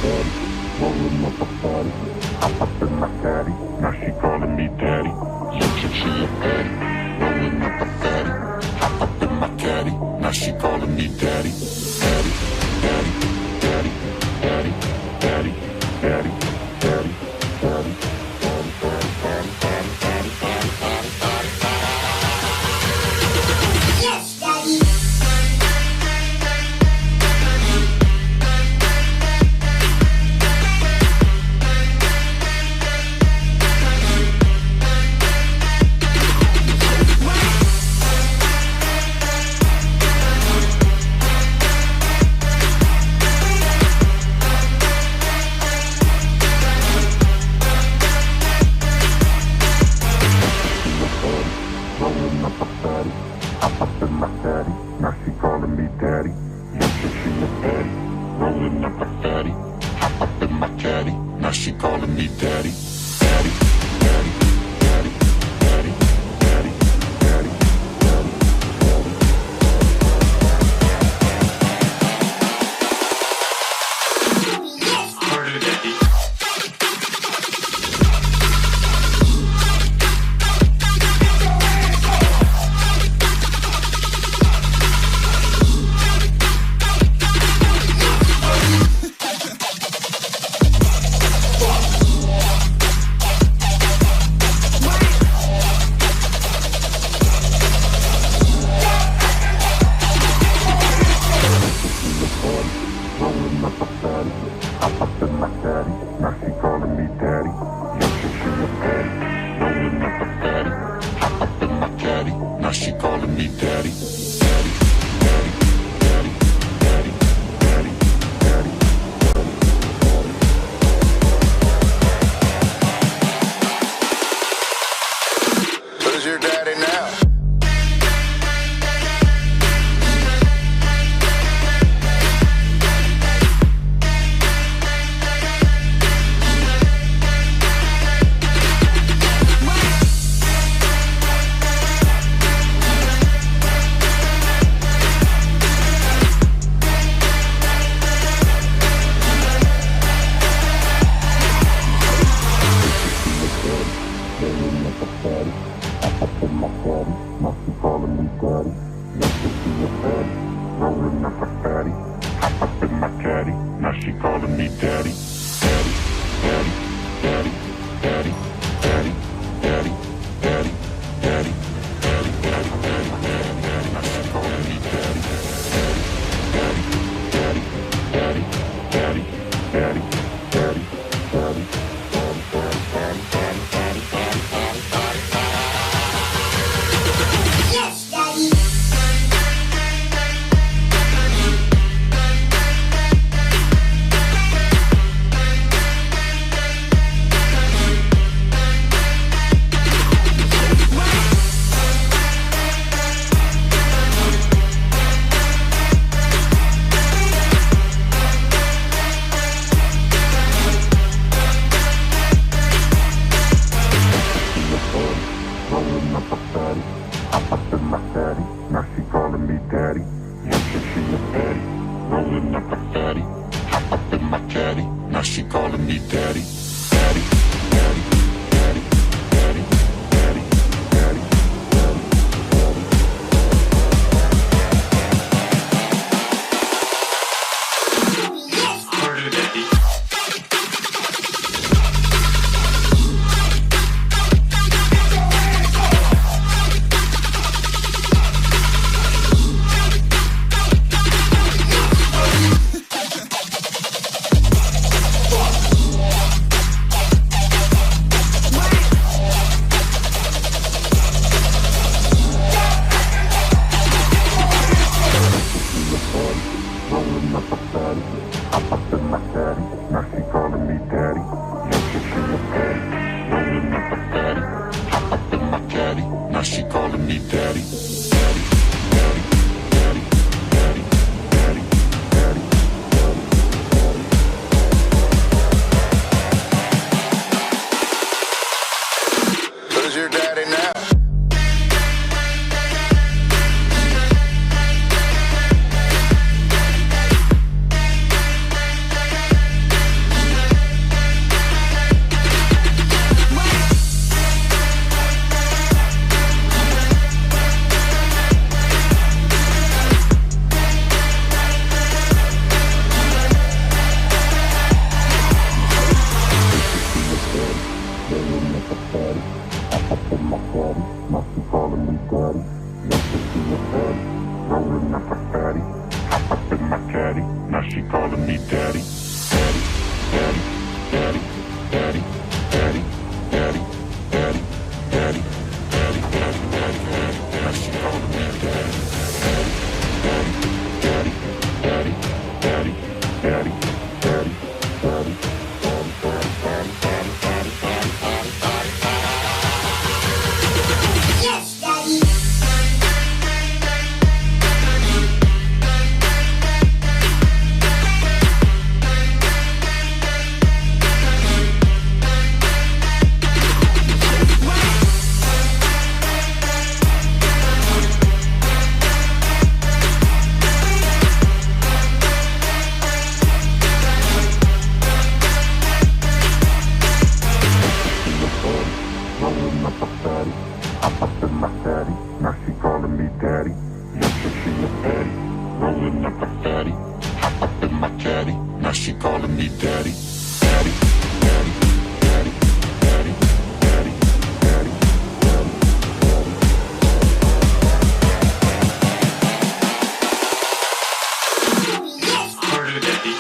fatty, rolling up a fatty. Hop up in my caddy, now she calling me daddy. Young chick, she a fatty, rolling up a fatty. Hop up in my caddy, now she calling me daddy. Daddy, daddy, daddy, daddy, daddy, daddy, daddy, daddy, daddy, daddy, daddy, daddy, daddy, daddy, daddy, daddy, daddy. Yes, daddy. Rolling up a fatty, hop up in my caddy, now she calling me daddy. Young chick, she a fatty, rolling up a fatty. Hop up in my caddy, now she calling me daddy. Daddy, daddy, daddy, daddy, daddy, daddy, daddy, daddy. Murder daddy. Rolling up a fatty, hop up in my caddy, now she calling me daddy. Young chick, she a fatty, rolling up a fatty. Hop up in my caddy, now she calling me daddy. Daddy, daddy, daddy, daddy, daddy, daddy, daddy, daddy. Who's your daddy now? Rolling up a fatty, hop up in my caddy, now she calling me daddy. Young chick, she a fatty, rolling up a fatty. Hop up in my caddy, now she calling me daddy. Daddy, daddy, daddy, daddy, daddy, daddy, daddy, daddy, daddy, daddy, daddy, daddy, daddy, now she calling me daddy. Daddy, daddy, daddy, daddy, daddy, daddy, daddy, daddy, daddy, daddy, daddy, daddy, daddy, daddy, daddy, daddy, daddy. Yes, daddy. Rolling up a fatty, hop up in my caddy, now she calling me daddy. Young chick, she a fatty, rolling up a fatty. Hop up in my caddy, now she calling me daddy. Daddy, daddy, daddy, daddy, daddy, daddy, daddy, daddy. Murder daddy. Rolling up a fatty, hop up in my caddy, now she calling me daddy. Young chick, she a fatty, rolling up a fatty. Hop up in my caddy, now she calling me daddy. Daddy, daddy, daddy, daddy, daddy, daddy, daddy, daddy. Who's your daddy now? daddy, daddy, daddy, daddy, daddy, daddy, daddy, daddy, daddy, daddy, daddy, daddy, daddy. Now she calling me daddy, daddy, daddy, daddy, daddy, daddy, daddy, daddy, daddy, daddy, daddy, daddy, daddy, daddy, daddy, daddy, daddy. Yes, daddy. Rolling up a fatty, hop up in my fatty, now she calling me daddy. Yes, she a fatty. Rolling up a fatty, hop up in my caddy, now she calling me daddy. Daddy, daddy, daddy, daddy, daddy, daddy, daddy, daddy. Harder, daddy.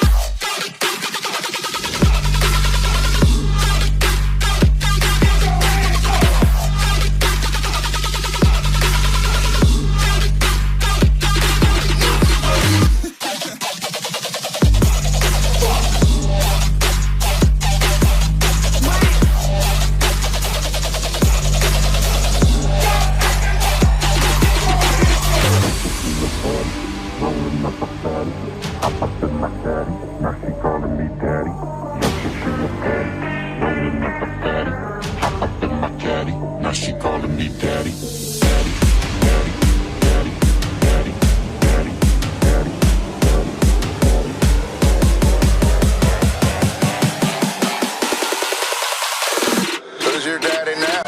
Rolling up a fatty, hop up in my caddy, now she calling me daddy. Yes, she a fatty. Rolling up a fatty, hop up in my caddy, now she calling me daddy. Daddy, daddy, daddy, daddy, daddy, daddy, daddy, daddy. Who's your daddy now?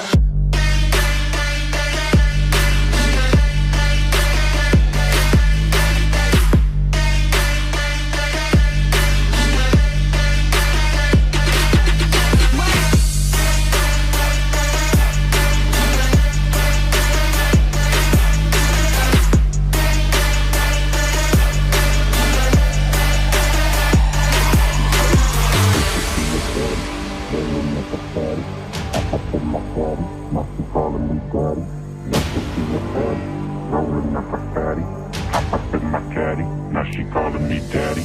Rolling up a fatty, hop up in my caddy, now she calling me daddy. Yes, she a fatty. Rolling up a fatty, hop up in my caddy, now she calling me daddy.